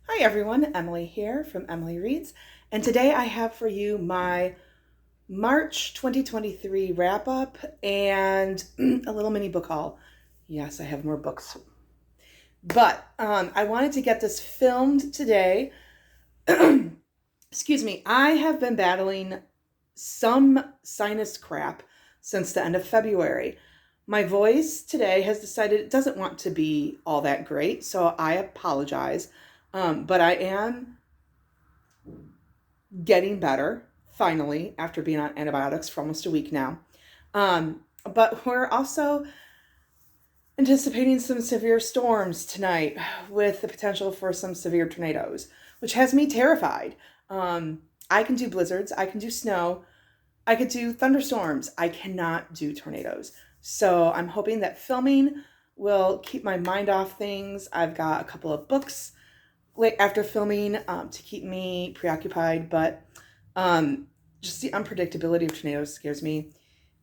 Hi everyone, Emily here from Emily Reads, and today I have for you my March 2023 wrap up and a little mini book haul. Yes, I have more books, but I wanted to get this filmed today. Excuse me, I have been battling some sinus crap since the end of February. My voice today has decided it doesn't want to be all that great, so I apologize. But I am getting better, finally, after being on antibiotics for almost a week now. But we're also anticipating some severe storms tonight with the potential for some severe tornadoes, which has me terrified. I can do blizzards, I can do snow, I could do thunderstorms. I cannot do tornadoes. So I'm hoping that filming will keep my mind off things. I've got a couple of books after filming to keep me preoccupied, but just the unpredictability of tornadoes scares me.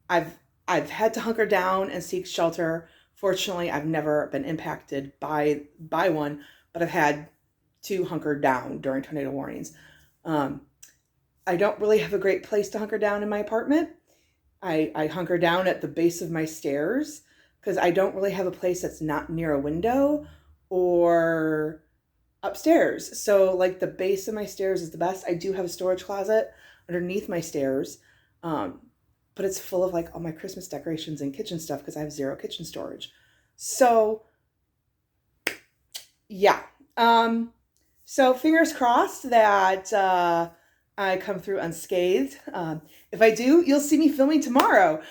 I've I've had to hunker down and seek shelter. Fortunately, I've never been impacted by one, but I've had to hunker down during tornado warnings. Um, I don't really have a great place to hunker down in my apartment. I hunker down at the base of my stairs because I don't really have a place that's not near a window or upstairs. So like the base of my stairs is the best. I do have a storage closet underneath my stairs, um, but it's full of like all my Christmas decorations and kitchen stuff because I have zero kitchen storage. So yeah. So fingers crossed that I come through unscathed. If I do, you'll see me filming tomorrow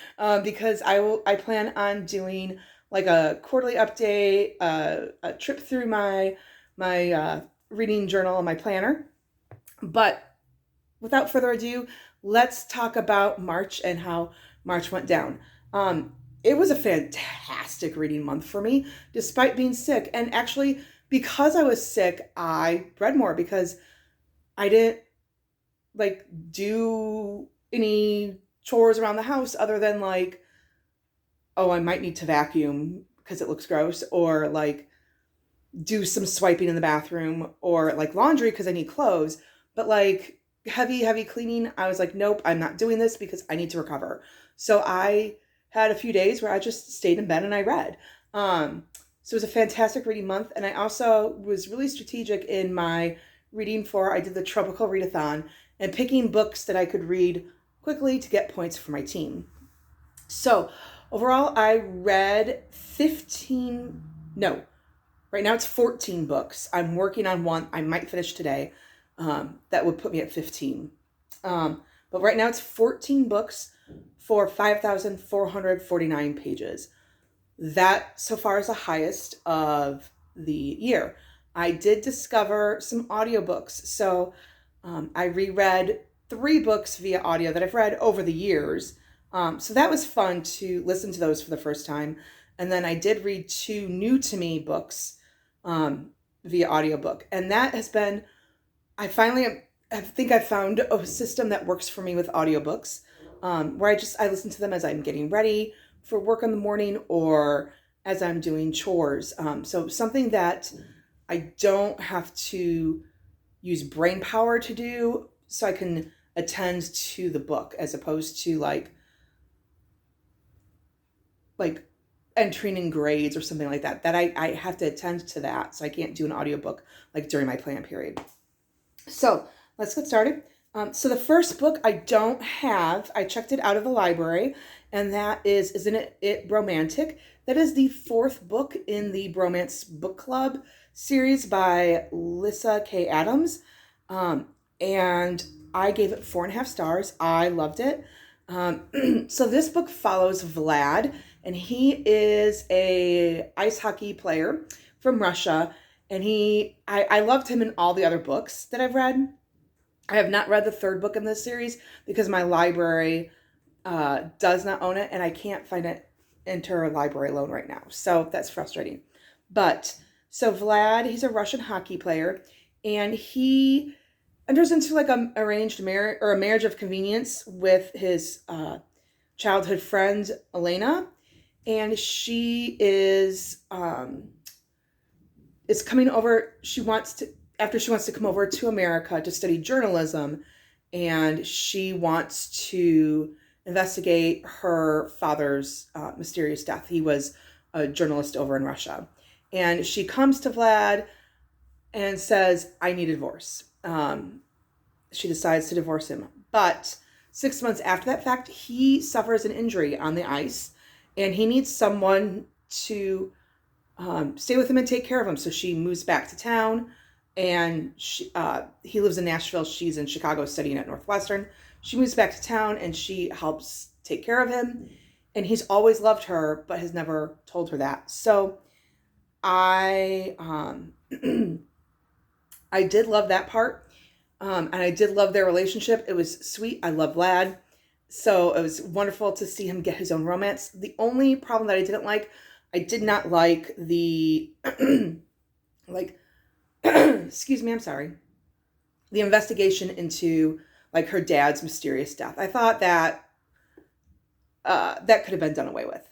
because I plan on doing like a quarterly update, a trip through my reading journal and my planner. But without further ado, let's talk about March and how March went down. It was a fantastic reading month for me, despite being sick. And actually, because I was sick, I read more because I didn't like do any chores around the house other than like, oh, I might need to vacuum because it looks gross, or like do some swiping in the bathroom, or like laundry because I need clothes. But like heavy cleaning, I was like, nope, I'm not doing this because I need to recover. So I had a few days where I just stayed in bed and I read. So it was a fantastic reading month. And I also was really strategic in my reading I did the Tropical Readathon and picking books that I could read quickly to get points for my team. So overall, I read 15, no, right now it's 14 books. I'm working on one. I might finish today. That would put me at 15. But right now it's 14 books for 5,449 pages. That so far is the highest of the year. I did discover some audiobooks. So I reread 3 books via audio that I've read over the years. So that was fun to listen to those for the first time. And then I did read 2 new to me books via audiobook. And that has been, I think I found a system that works for me with audiobooks, where I listen to them as I'm getting ready for work in the morning or as I'm doing chores. So something that I don't have to use brain power to do, so I can attend to the book as opposed to like entering in grades or something like that I have to attend to that, so I can't do an audiobook like during my plan period. So let's get started. So the first book I don't have, I checked it out of the library, and that is Isn't It Romantic? That is the 4th book in the Bromance Book Club series by Lyssa Kay Adams. And I gave it 4.5 stars. I loved it. So this book follows Vlad, and he is a ice hockey player from Russia. And I loved him in all the other books that I've read. I have not read the 3rd book in this series because my library does not own it, and I can't find it interlibrary loan right now. So that's frustrating. But so Vlad, he's a Russian hockey player, and he enters into like a arranged marriage or a marriage of convenience with his childhood friend Elena, and she is coming over. She wants to. after she wants to come over to America to study journalism, and she wants to investigate her father's mysterious death. He was a journalist over in Russia. And she comes to Vlad and says, I need a divorce. She decides to divorce him. But 6 months after that fact, he suffers an injury on the ice, and he needs someone to stay with him and take care of him. So she moves back to town, and he lives in Nashville. She's in Chicago studying at Northwestern. She moves back to town, and she helps take care of him. And he's always loved her, but has never told her that. So I I did love that part. And I did love their relationship. It was sweet. I love Vlad. So it was wonderful to see him get his own romance. The only problem that I did not like the, like, excuse me, I'm sorry, the investigation into, like, her dad's mysterious death. I thought that that could have been done away with.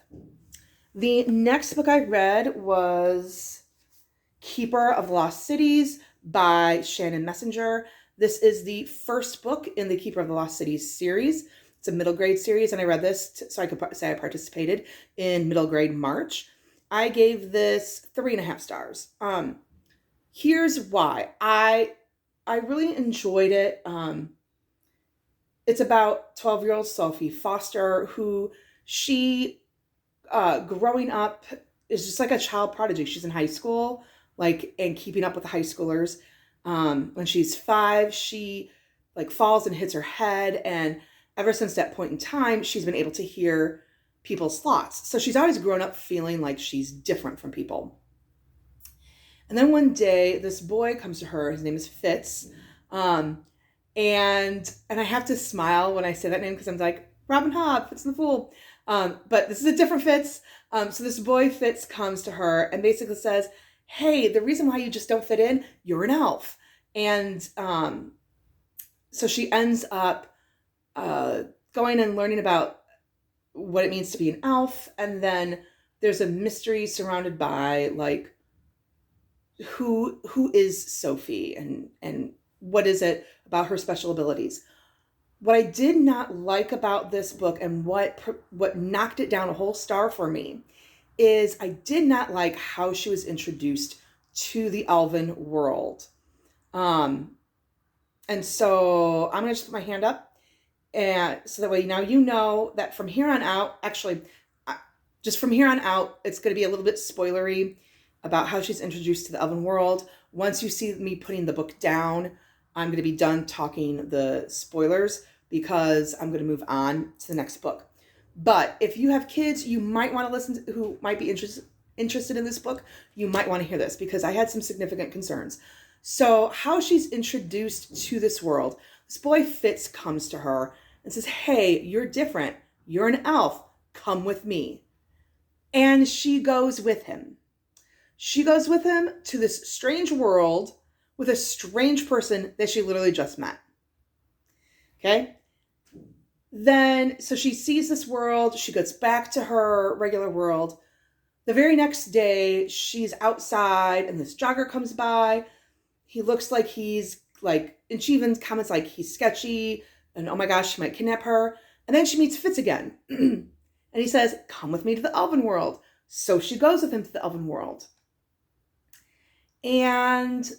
The next book I read was Keeper of Lost Cities by Shannon Messenger. This is the first book in the Keeper of the Lost Cities series. It's a middle grade series, and I read this so I could say I participated in middle grade March. I gave this 3.5 stars. Here's why. I really enjoyed it. It's about 12-year-old Sophie Foster, who she, growing up, is just like a child prodigy. She's in high school, and keeping up with the high schoolers. When she's 5, she falls and hits her head, and ever since that point in time, she's been able to hear people's thoughts. So she's always grown up feeling like she's different from people. And then one day, this boy comes to her. His name is Fitz, and I have to smile when I say that name because I'm like, Robin Hood, Fitz the Fool. But this is a different Fitz. So this boy Fitz comes to her and basically says, hey, the reason why you just don't fit in, you're an elf. And so she ends up going and learning about what it means to be an elf. And then there's a mystery surrounded by who is Sophie and what is it about her special abilities. What I did not like about this book and what knocked it down a whole star for me is I did not like how she was introduced to the elven world. And so I'm going to just put my hand up, and so that way now you know that from here on out, just from here on out, it's going to be a little bit spoilery about how she's introduced to the elven world. Once you see me putting the book down, I'm going to be done talking the spoilers because I'm going to move on to the next book. But if you have kids, you might want to listen to, who might be interested in this book, you might want to hear this because I had some significant concerns. So how she's introduced to this world, this boy Fitz comes to her and says, hey, you're different. You're an elf. Come with me. And she goes with him. She goes with him to this strange world with a strange person that she literally just met. Okay? Then, so she sees this world. She goes back to her regular world. The very next day, she's outside and this jogger comes by. He looks like and she even comments he's sketchy and oh my gosh, she might kidnap her. And then she meets Fitz again. And he says, come with me to the elven world. So she goes with him to the elven world. And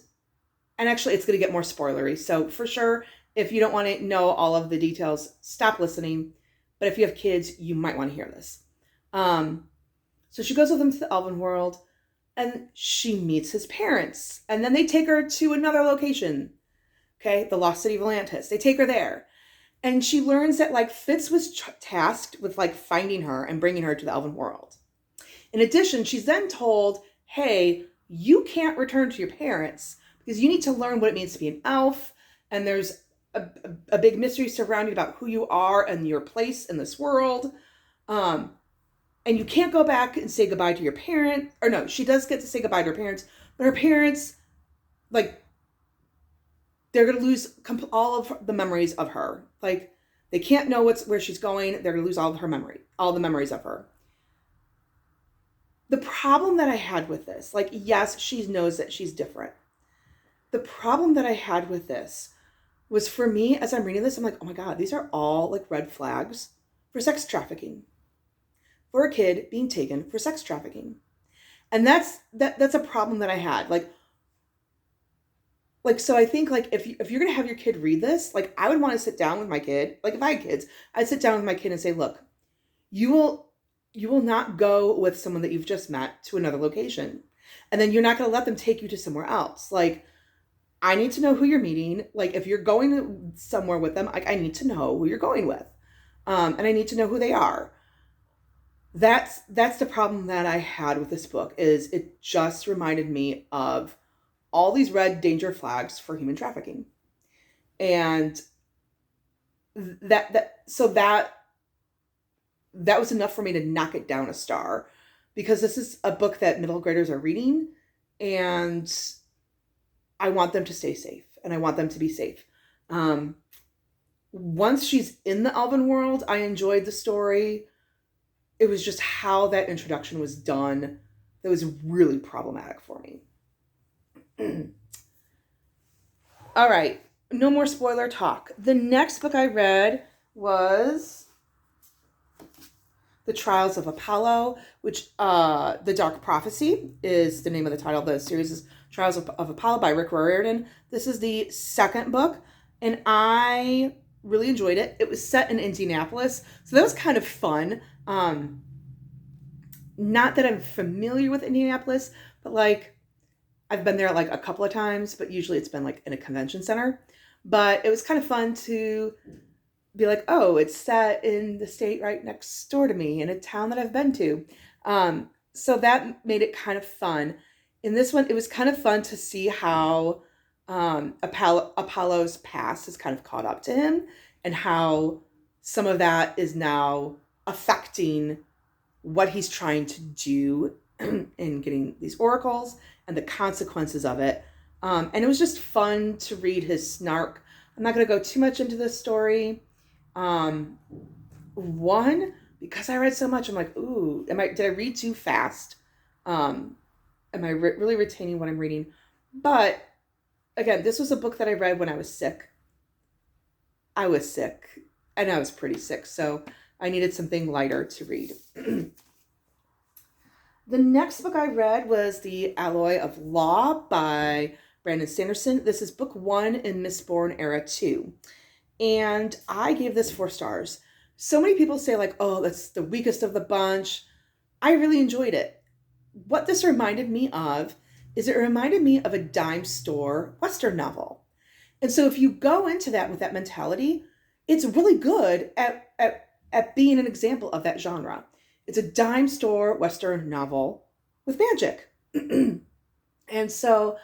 actually it's going to get more spoilery. So for sure, if you don't want to know all of the details, stop listening. But if you have kids, you might want to hear this. So she goes with him to the elven world and she meets his parents. And then they take her to another location. Okay, the lost city of Atlantis. They take her there. And she learns that Fitz was tasked with finding her and bringing her to the elven world. In addition, she's then told, hey, you can't return to your parents because you need to learn what it means to be an elf. And there's a big mystery surrounding about who you are and your place in this world. And you can't go back and say goodbye to your parent. Or no, she does get to say goodbye to her parents. But her parents, they're going to lose all of the memories of her. They can't know where she's going. They're going to lose all the memories of her. The problem that I had with this, yes, she knows that she's different. the problem that I had with this was, for me, as I'm reading this, I'm like, oh my God, these are all like red flags for sex trafficking, for a kid being taken for sex trafficking. And that's a problem that I had. So I think, like, if you're gonna have your kid read this, like, I would want to sit down with my kid. Like, if I had kids, I'd sit down with my kid and say, look, you will you will not go with someone that you've just met to another location. And then you're not gonna let them take you to somewhere else. Like, I need to know who you're meeting. Like, if you're going somewhere with them, like, I need to know who you're going with. And I need to know who they are. That's the problem that I had with this book, is it just reminded me of all these red danger flags for human trafficking. And that was enough for me to knock it down a star, because this is a book that middle graders are reading, and I want them to stay safe, and I want them to be safe. Once she's in the elven world, I enjoyed the story. It was just how that introduction was done that was really problematic for me. All right, no more spoiler talk. The next book I read was The Trials of Apollo, which The Dark Prophecy is the name of the title. The series is Trials of Apollo by Rick Riordan. This is the second book, and I really enjoyed it. It was set in Indianapolis, so that was kind of fun. Not that I'm familiar with Indianapolis, but like, I've been there like a couple of times, but usually it's been like in a convention center. But it was kind of fun to be like, oh, it's set in the state right next door to me, in a town that I've been to. So that made it kind of fun. In this one, it was kind of fun to see how Apollo's past has kind of caught up to him, and how some of that is now affecting what he's trying to do in getting these oracles, and the consequences of it. And it was just fun to read his snark. I'm not going to go too much into this story. One, because I read so much, I'm like, ooh, did I read too fast? Am I really retaining what I'm reading? But again, this was a book that I read when I was sick. I was sick, and I was pretty sick, so I needed something lighter to read. The next book I read was The Alloy of Law by Brandon Sanderson. This is book 1 in Mistborn Era 2. And I gave this 4 stars. So many people say, like, oh, that's the weakest of the bunch. I really enjoyed it. What this reminded me of is, it reminded me of a dime store Western novel. And so if you go into that with that mentality, it's really good at being an example of that genre. It's a dime store Western novel with magic. And so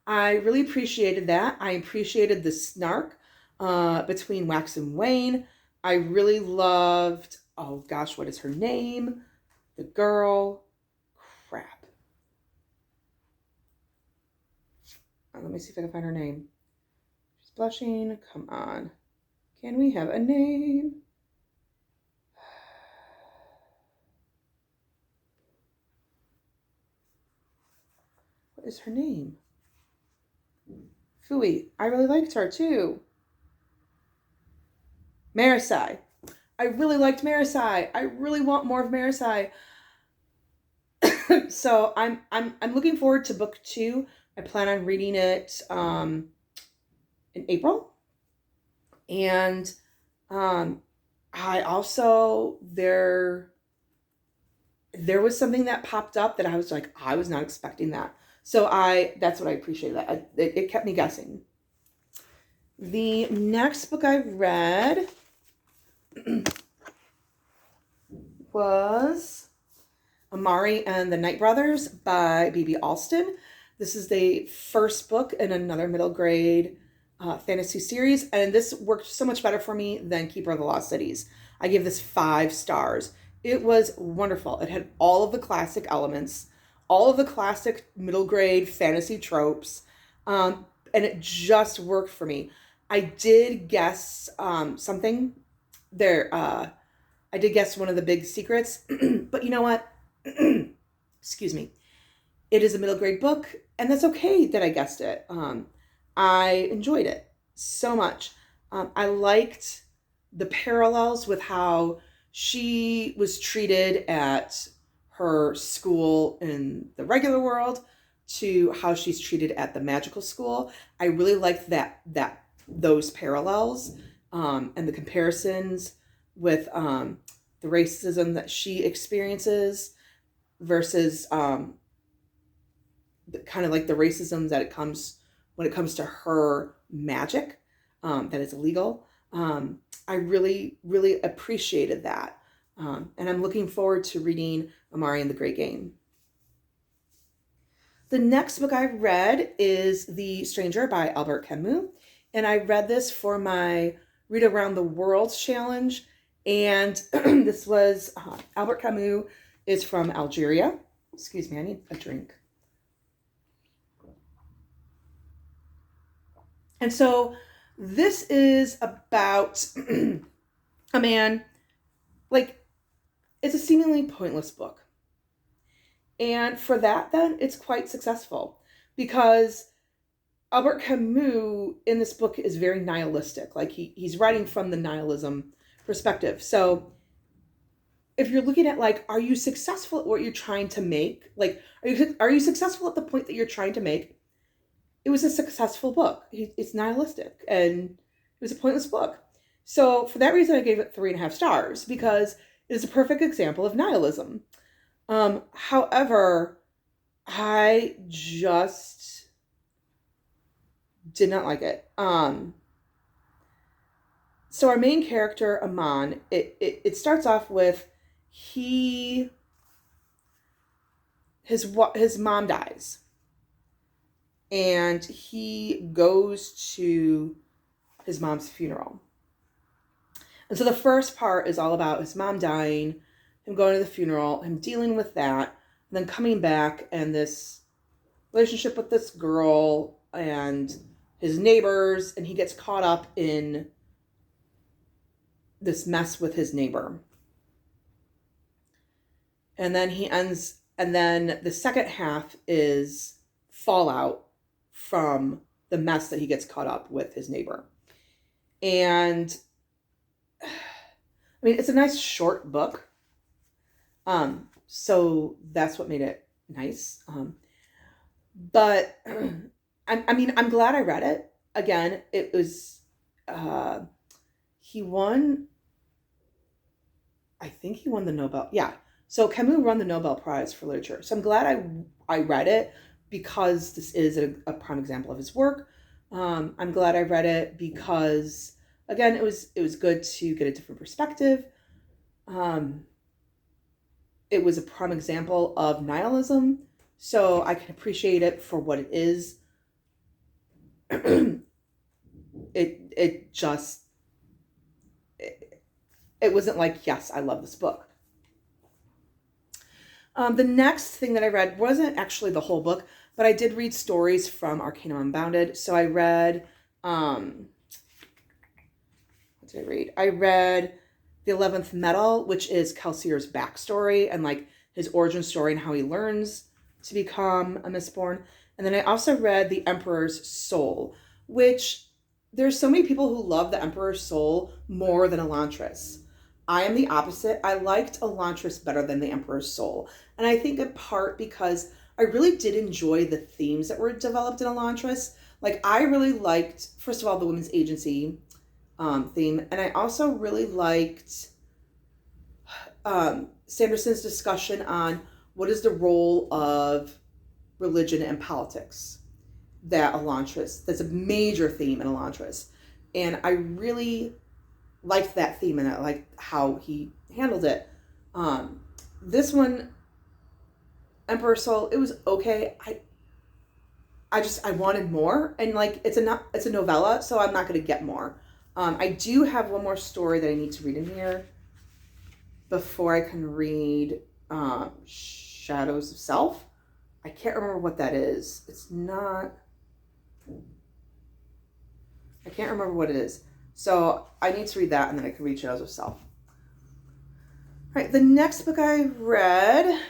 I really appreciated that. I appreciated the snark between Wax and Wayne. I really loved, oh gosh, what is her name? The girl. Crap. Let me see if I can find her name. She's blushing. Come on. Can we have a name? What is her name? Fui. I really liked her too. Marisi. I really liked Marisi. I really want more of Marisi. So I'm looking forward to book 2. I plan on reading it in April. And I also, there was something that popped up that I was like, I was not expecting that. So that's what I appreciated. That it kept me guessing. The next book I read was Amari and the Night Brothers by B.B. Alston. This is the first book in another middle grade fantasy series, and this worked so much better for me than Keeper of the Lost Cities. I gave this 5 stars. It was wonderful. It had all of the classic elements, all of the classic middle grade fantasy tropes, and it just worked for me. I did guess something there. I did guess one of the big secrets, but you know what? Excuse me. It is a middle grade book, and that's okay that I guessed it. I enjoyed it so much. I liked the parallels with how she was treated at her school in the regular world to how she's treated at the magical school. I really liked that those parallels, and the comparisons with the racism that she experiences versus kind of like the racism that it comes when it comes to her magic, that is illegal. I really, really appreciated that. And I'm looking forward to reading Amari and the Great Game. The next book I read is The Stranger by Albert Camus. And I read this for my Read Around the World challenge. And this was Albert Camus is from Algeria. Excuse me, I need a drink. And so this is about a man, like, it's a seemingly pointless book. And for that, then, it's quite successful because Albert Camus in this book is very nihilistic. Like, he's writing from the nihilism perspective. So if you're looking at, like, are you successful at what you're trying to make? Like, are you successful at the point that you're trying to make? It was a successful book. It's nihilistic, and it was a pointless book. So for that reason, I gave it 3.5 stars because it is a perfect example of nihilism. However, I just did not like it. So our main character, Aman, it starts off with his mom dies. And he goes to his mom's funeral. And so the first part is all about his mom dying, him going to the funeral, him dealing with that, and then coming back and this relationship with this girl and his neighbors, and he gets caught up in this mess with his neighbor. And then the second half is fallout from the mess that he gets caught up with his neighbor. And I mean, it's a nice short book. So that's what made it nice. But I'm glad I read it. Again, it was, he won, I think he won the Nobel. Yeah. So Camus won the Nobel Prize for Literature. So I'm glad I read it, because this is a prime example of his work. I'm glad I read it because, again, it was good to get a different perspective. It was a prime example of nihilism, so I can appreciate it for what it is. It wasn't like, yes, I love this book. The next thing that I read wasn't actually the whole book, but I did read stories from Arcanum Unbounded. So I read, what did I read? I read The 11th Metal, which is Kelsier's backstory and like his origin story and how he learns to become a Mistborn. And then I also read The Emperor's Soul, which there's so many people who love The Emperor's Soul more than Elantris. I am the opposite. I liked Elantris better than The Emperor's Soul. And I think in part because I really did enjoy the themes that were developed in Elantris. Like, I really liked, first of all, the women's agency theme. And I also really liked Sanderson's discussion on what is the role of religion and politics that's a major theme in Elantris. And I really liked that theme, and I liked how he handled it. This one, Emperor's Soul, it was okay. I wanted more, and like it's a novella, so I'm not going to get more. I do have one more story that I need to read in here before I can read Shadows of Self. I can't remember what that is. I can't remember what it is. So I need to read that, and then I can read Shadows of Self. All right, the next book I read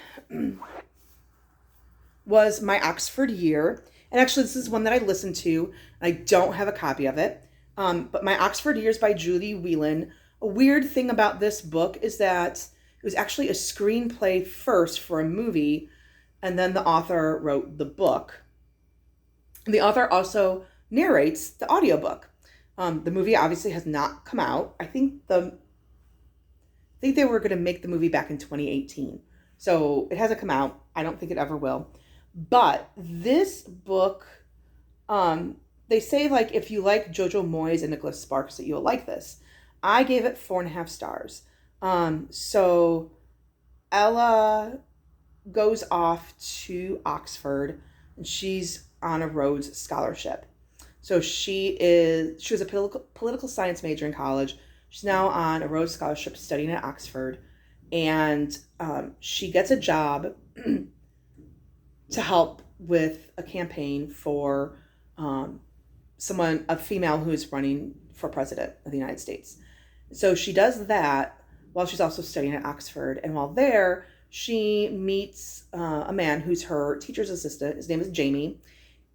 was My Oxford Year. And actually, this is one that I listened to. I don't have a copy of it. But My Oxford Years by Julie Whelan. A weird thing about this book is that it was actually a screenplay first for a movie, and then the author wrote the book. The author also narrates the audiobook. The movie obviously has not come out. I think they were going to make the movie back in 2018. So it hasn't come out. I don't think it ever will. But this book, they say like if you like Jojo Moyes and Nicholas Sparks that you'll like this. I gave it 4.5 stars. So Ella goes off to Oxford and she's on a Rhodes Scholarship. So she was a political science major in college. She's now on a Rhodes Scholarship studying at Oxford, and she gets a job to help with a campaign for a female who is running for president of the United States. So she does that while she's also studying at Oxford, and while there, she meets a man who's her teacher's assistant. His name is Jamie,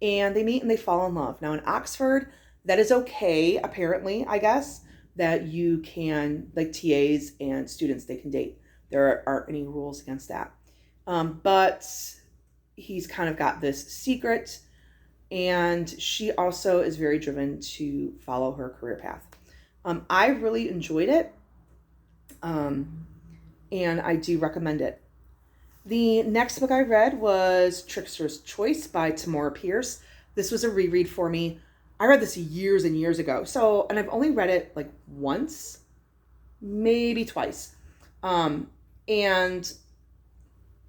and they meet and they fall in love. Now in Oxford, that is okay, apparently, I guess, that you can, like TAs and students, they can date. There aren't any rules against that. But he's kind of got this secret, and she also is very driven to follow her career path. I really enjoyed it, and I do recommend it. The next book I read was Trickster's Choice by Tamora Pierce. This was a reread for me. I read this years and years ago. And I've only read it like once, maybe twice. And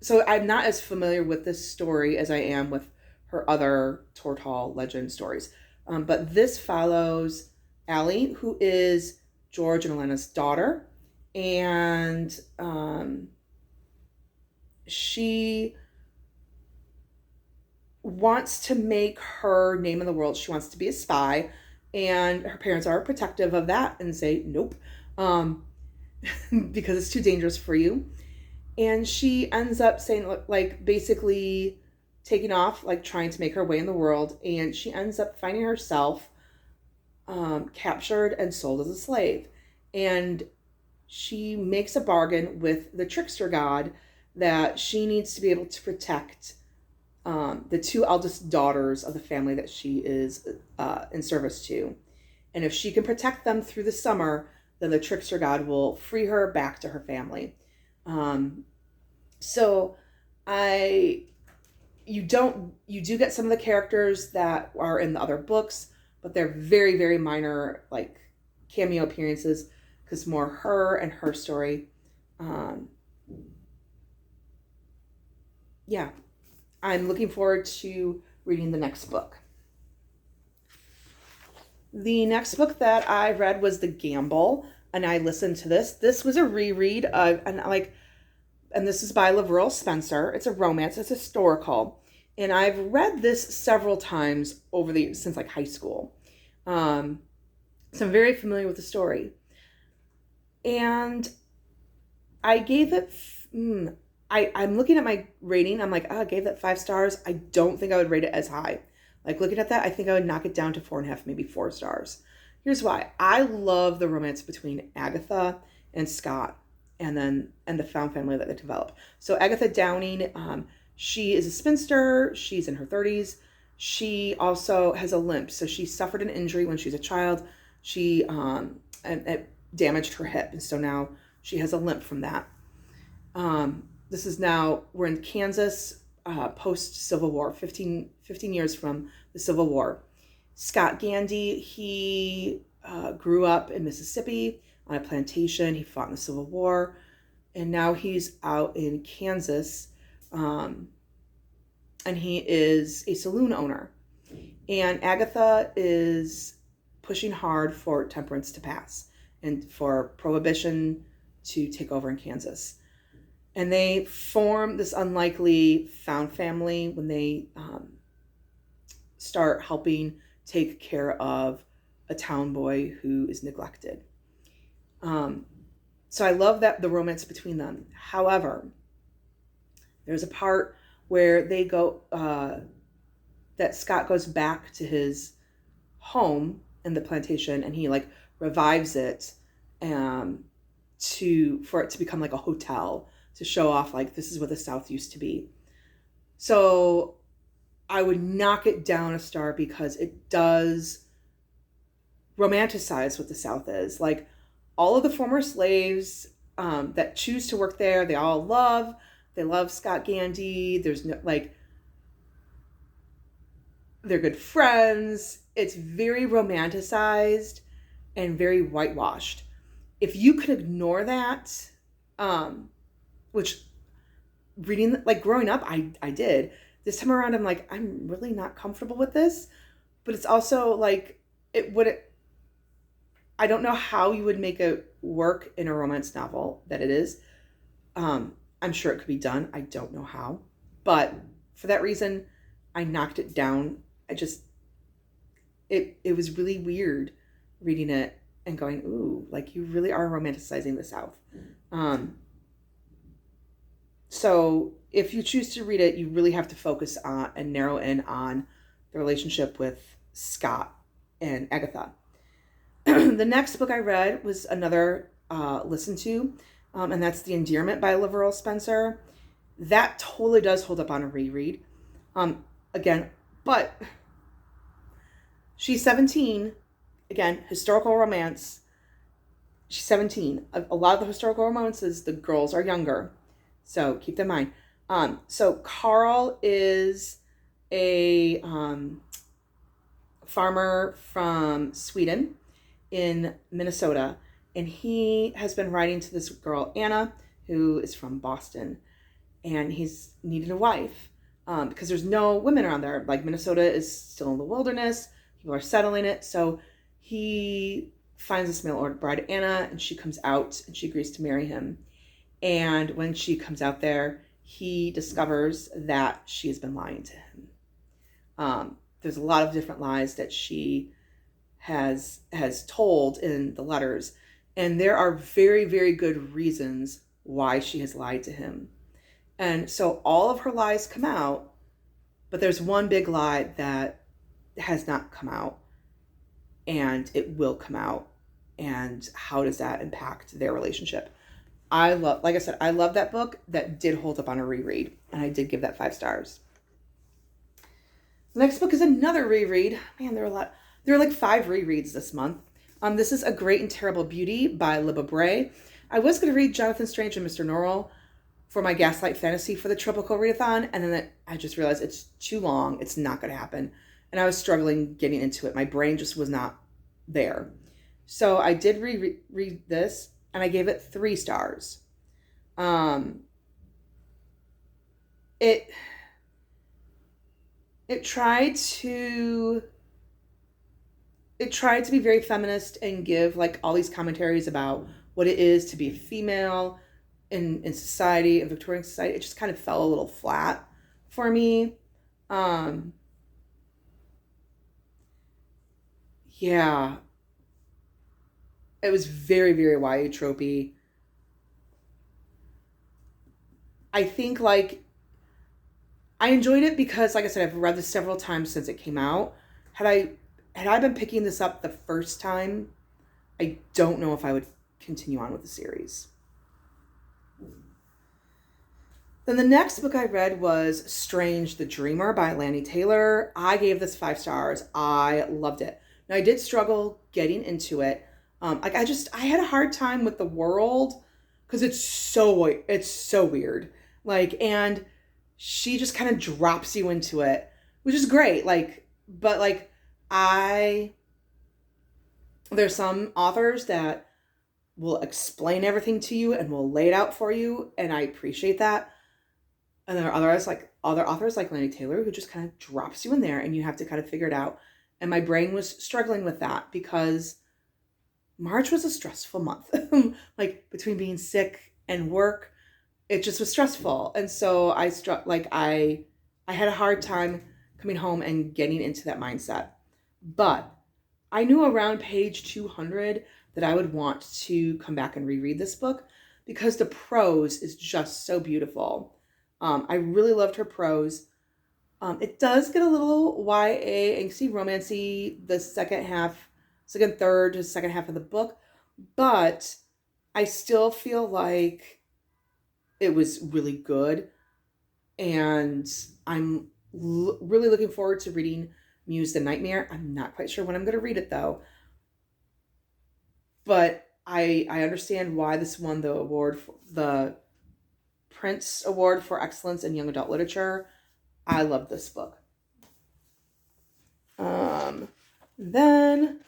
so I'm not as familiar with this story as I am with her other Tortall legend stories. But this follows Allie, who is George and Elena's daughter. And she wants to make her name in the world. She wants to be a spy, and her parents are protective of that and say nope, because it's too dangerous for you. And she ends up saying, like, basically taking off, like trying to make her way in the world, and she ends up finding herself captured and sold as a slave. And she makes a bargain with the trickster god that she needs to be able to protect the two eldest daughters of the family that she is in service to. And if she can protect them through the summer, then the trickster god will free her back to her family. So you do get some of the characters that are in the other books, but they're very, very minor, like cameo appearances, because more her and her story. Yeah, I'm looking forward to reading the next book. The next book that I read was The Gamble, and I listened to this. This was a reread of, and this is by Lavril Spencer. It's a romance. It's historical, and I've read this several times since like high school. So I'm very familiar with the story, and I gave it. I'm looking at my rating. I'm like, I gave that 5 stars. I don't think I would rate it as high. Like looking at that, I think I would knock it down to 4.5, maybe 4 stars. Here's why. I love the romance between Agatha and Scott, and the found family that they develop. So Agatha Downing, she is a spinster. She's in her 30s. She also has a limp. So she suffered an injury when she was a child. She and it damaged her hip, and so now she has a limp from that. We're in Kansas, post-Civil War, 15 years from the Civil War. Scott Gandy, he grew up in Mississippi on a plantation. He fought in the Civil War, and now he's out in Kansas, and he is a saloon owner. And Agatha is pushing hard for temperance to pass and for prohibition to take over in Kansas. And they form this unlikely found family when they start helping take care of a town boy who is neglected. So I love the romance between them. However, there's a part where they go, that Scott goes back to his home in the plantation and he like revives it for it to become like a hotel to show off like this is what the South used to be. So I would knock it down a star because it does romanticize what the South is. Like all of the former slaves that choose to work there, they love Scott Gandy. There's no like, they're good friends. It's very romanticized and very whitewashed. If you could ignore that, which reading, like growing up, I did. This time around, I'm like, I'm really not comfortable with this. But it's also like, I don't know how you would make it work in a romance novel that it is. I'm sure it could be done. I don't know how. But for that reason, I knocked it down. It was really weird reading it and going, ooh, like you really are romanticizing the South. So if you choose to read it, you really have to focus on and narrow in on the relationship with Scott and Agatha. The next book I read was another listen to, and that's The Endearment by Laverell Spencer. That totally does hold up on a reread. Again, but she's 17. Again, historical romance. She's 17. A lot of the historical romances, the girls are younger. So keep that in mind. So Carl is a farmer from Sweden in Minnesota, and he has been writing to this girl, Anna, who is from Boston, and he's needed a wife because there's no women around there. Like Minnesota is still in the wilderness. People are settling it. So he finds this mail order bride, Anna, and she comes out and she agrees to marry him. And when she comes out there, he discovers that she has been lying to him. There's a lot of different lies that she has told in the letters. And there are very, very good reasons why she has lied to him. And so all of her lies come out, but there's one big lie that has not come out, and it will come out. And how does that impact their relationship? Like I said, I love that book. That did hold up on a reread, and I did give that 5 stars. The next book is another reread. Man, there are like 5 rereads this month. This is A Great and Terrible Beauty by Libba Bray. I was going to read Jonathan Strange and Mr. Norrell for my Gaslight Fantasy for the Tropical Readathon, and then I just realized it's too long. It's not going to happen. And I was struggling getting into it. My brain just was not there. So I did read this, and I gave it 3 stars. It tried to be very feminist and give like all these commentaries about what it is to be a female in society, in Victorian society. It just kind of fell a little flat for me. Yeah. It was very, very YA tropey. I think like I enjoyed it because, like I said, I've read this several times since it came out. Had I been picking this up the first time, I don't know if I would continue on with the series. Then the next book I read was Strange the Dreamer by Lanny Taylor. I gave this 5 stars. I loved it. Now I did struggle getting into it. I had a hard time with the world because it's so weird. Like, and she just kind of drops you into it, which is great. Like, but like there's some authors that will explain everything to you and will lay it out for you, and I appreciate that. And there are other authors like Lanny Taylor who just kind of drops you in there and you have to kind of figure it out. And my brain was struggling with that because March was a stressful month. Like between being sick and work, it just was stressful. And so I had a hard time coming home and getting into that mindset. But I knew around page 200 that I would want to come back and reread this book because the prose is just so beautiful. I really loved her prose. It does get a little YA angsty romancy the second third to second half of the book, but I still feel like it was really good, and I'm really looking forward to reading Muse the Nightmare. I'm not quite sure when I'm going to read it though, but I understand why this won the award for the Prince Award for Excellence in Young Adult Literature. I love this book. Then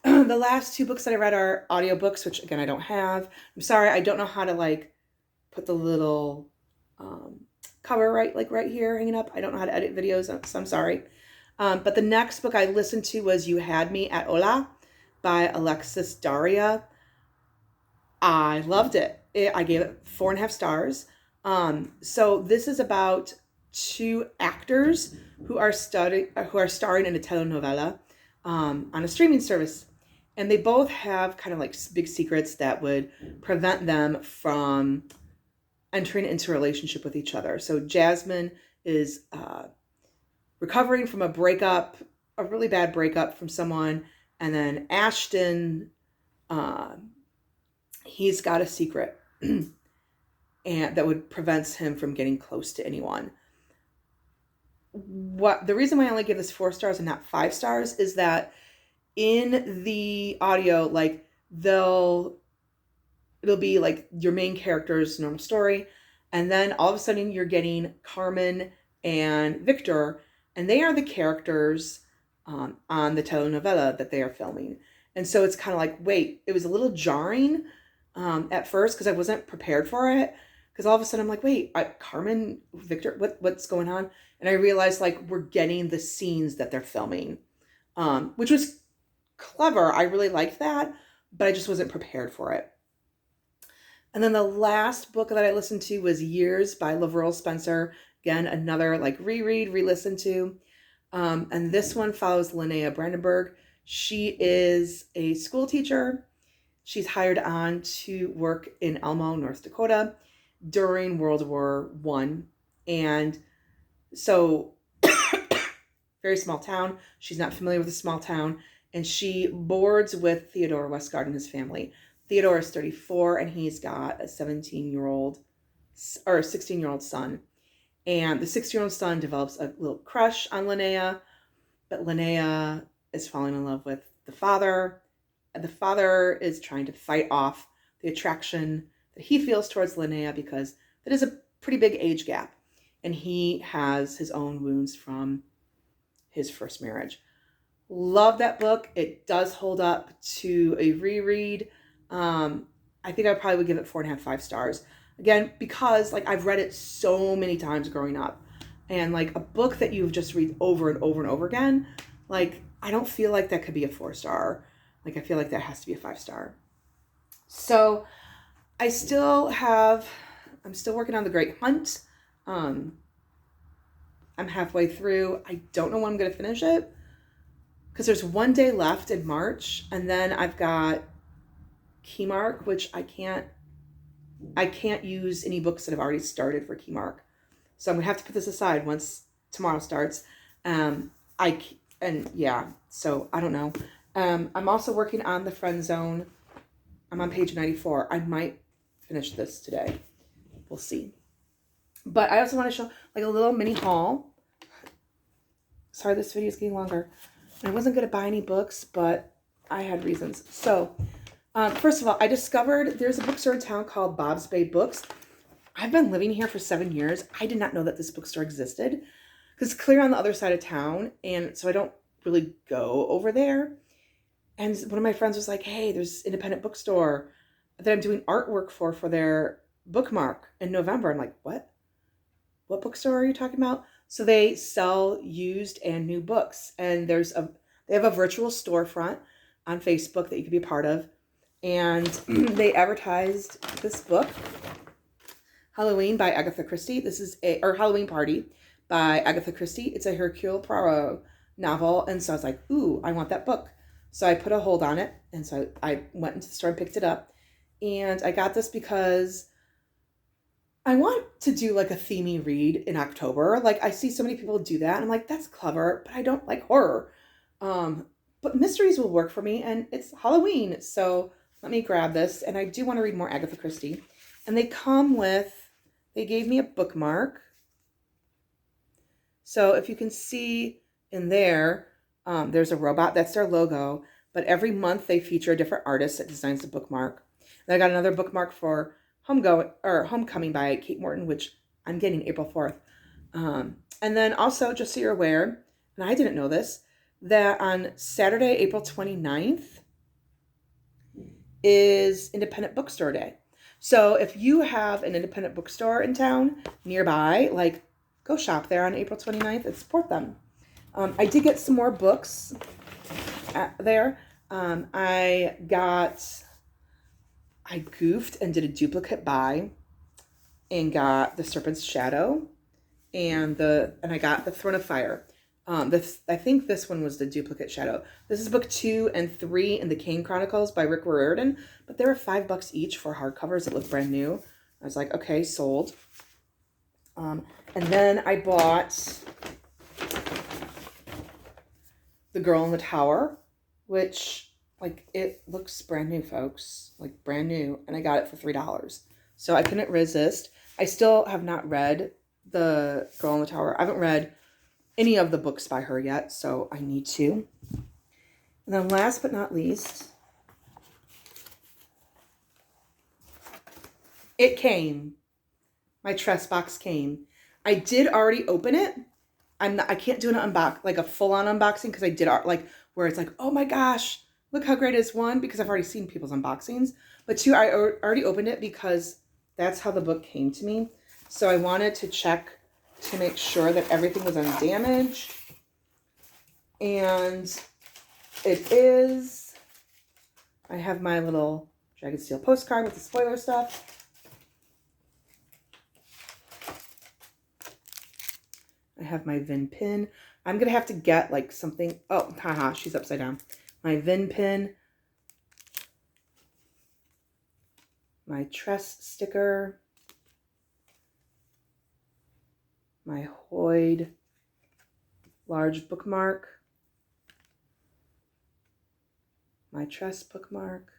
the last two books that I read are audiobooks, which again I don't have. I'm sorry, I don't know how to like put the little cover right here hanging up. I don't know how to edit videos, so I'm sorry. But the next book I listened to was You Had Me at Hola by Alexis Daria. I loved it. I gave it 4.5 stars. So this is about two actors who are starring in a telenovela on a streaming service. And they both have kind of like big secrets that would prevent them from entering into a relationship with each other. So Jasmine is recovering from a really bad breakup from someone. And then Ashton, he's got a secret and that would prevent him from getting close to anyone. The reason why I only give this 4 stars and not 5 stars is that in the audio, like it'll be like your main character's normal story, and then all of a sudden you're getting Carmen and Victor, and they are the characters on the telenovela that they are filming. And so it's kind of like, wait, it was a little jarring at first because I wasn't prepared for it. Because all of a sudden I'm like, wait, Carmen, Victor, what's going on? And I realized like we're getting the scenes that they're filming, which was clever. I really liked that, but I just wasn't prepared for it. And then the last book that I listened to was Years by Lavril Spencer. Again, another like re-listen to. And this one follows Linnea Brandenburg. She is a school teacher. She's hired on to work in Elmo, North Dakota during World War I. And so, very small town. She's not familiar with a small town. And she boards with Theodore Westgard and his family. Theodore is 34 and he's got a 16-year-old son. And the 16-year-old son develops a little crush on Linnea, but Linnea is falling in love with the father. And the father is trying to fight off the attraction that he feels towards Linnea because that is a pretty big age gap. And he has his own wounds from his first marriage. Love that book. It does hold up to a reread. I think I probably would give it 4.5, 5 stars. Again, because like I've read it so many times growing up, and like a book that you've just read over and over and over again, like I don't feel like that could be a 4 star. Like I feel like that has to be a 5 star. So I'm still working on The Great Hunt. I'm halfway through. I don't know when I'm going to finish it because there's 1 day left in March, and then I've got Keymark, which I can't use any books that have already started for Keymark. So I'm gonna have to put this aside once tomorrow starts. So I don't know. I'm also working on The Friend Zone. I'm on page 94. I might finish this today. We'll see. But I also want to show like a little mini haul. Sorry, this video is getting longer. I wasn't gonna buy any books, but I had reasons. So first of all, I discovered there's a bookstore in town called Bob's Bay Books. I've been living here for 7 years. I did not know that this bookstore existed because it's clear on the other side of town. And so I don't really go over there. And one of my friends was like, hey, there's an independent bookstore that I'm doing artwork for their bookmark in November. I'm like, what? What bookstore are you talking about? So they sell used and new books. And they have a virtual storefront on Facebook that you can be a part of. And they advertised this book, Halloween by Agatha Christie. Halloween Party by Agatha Christie. It's a Hercule Poirot novel. And so I was like, ooh, I want that book. So I put a hold on it. And so I went into the store and picked it up. And I got this because I want to do like a themey read in October. Like I see so many people do that and I'm like, that's clever, but I don't like horror. Um, but mysteries will work for me and it's Halloween. So let me grab this. And I do want to read more Agatha Christie. And they gave me a bookmark. So if you can see in there, there's a robot, that's their logo. But every month they feature a different artist that designs the bookmark. And I got another bookmark for Homecoming by Kate Morton, which I'm getting April 4th. And then also, just so you're aware, and I didn't know this, that on Saturday, April 29th is Independent Bookstore Day. So if you have an independent bookstore in town nearby, like go shop there on April 29th and support them. I did get some more books there. I goofed and did a duplicate buy and got The Serpent's Shadow and I got The Throne of Fire. I think this one was the duplicate shadow. This is book 2 and 3 in the Kane Chronicles by Rick Riordan, but they were $5 each for hardcovers that look brand new. I was like, okay, sold. And then I bought The Girl in the Tower, which, like, it looks brand new, folks. Like, brand new. And I got it for $3. So I couldn't resist. I still have not read The Girl in the Tower. I haven't read any of the books by her yet, so I need to. And then last but not least, it came. My Tress box came. I did already open it. I can't do a full-on unboxing because I did where it's like, oh my gosh, look how great it is. 1, because I've already seen people's unboxings, but 2, I already opened it because that's how the book came to me. So I wanted to check to make sure that everything was undamaged. And it is. I have my little Dragonsteel postcard with the spoiler stuff. I have my Vin pin. I'm going to have to get like something. Oh, haha, she's upside down. My Vin pin. My Tress sticker. My Hoyd large bookmark, my Tress bookmark,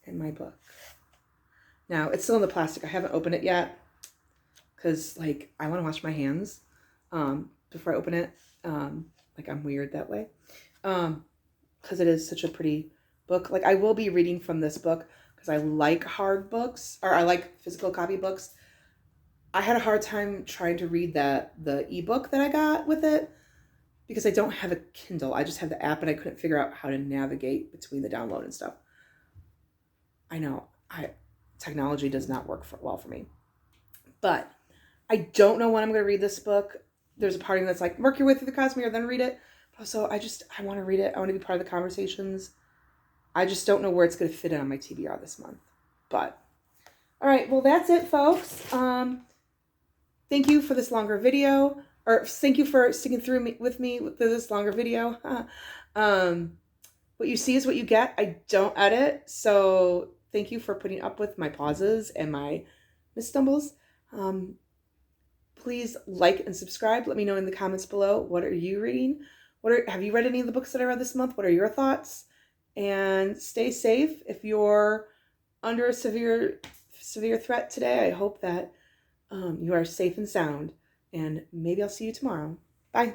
and my book. Now, it's still in the plastic. I haven't opened it yet because, like, I want to wash my hands before I open it. Like, I'm weird that way because it is such a pretty book. Like, I will be reading from this book because I like hard books, or I like physical copy books. I had a hard time trying to read the ebook that I got with it because I don't have a Kindle. I just have the app and I couldn't figure out how to navigate between the download and stuff. I know technology does not work well for me. But I don't know when I'm going to read this book. There's a part of me that's like, work your way through the Cosmere, then read it. So I want to read it. I want to be part of the conversations. I just don't know where it's going to fit in on my TBR this month. But, all right, well, that's it, folks. Thank you for this longer video, or thank you for sticking with me through this longer video. What you see is what you get. I don't edit, so thank you for putting up with my pauses and my misstumbles. Please like and subscribe. Let me know in the comments below, what are you reading? Have you read any of the books that I read this month? What are your thoughts? And stay safe. If you're under a severe threat today, I hope that you are safe and sound. And maybe I'll see you tomorrow. Bye.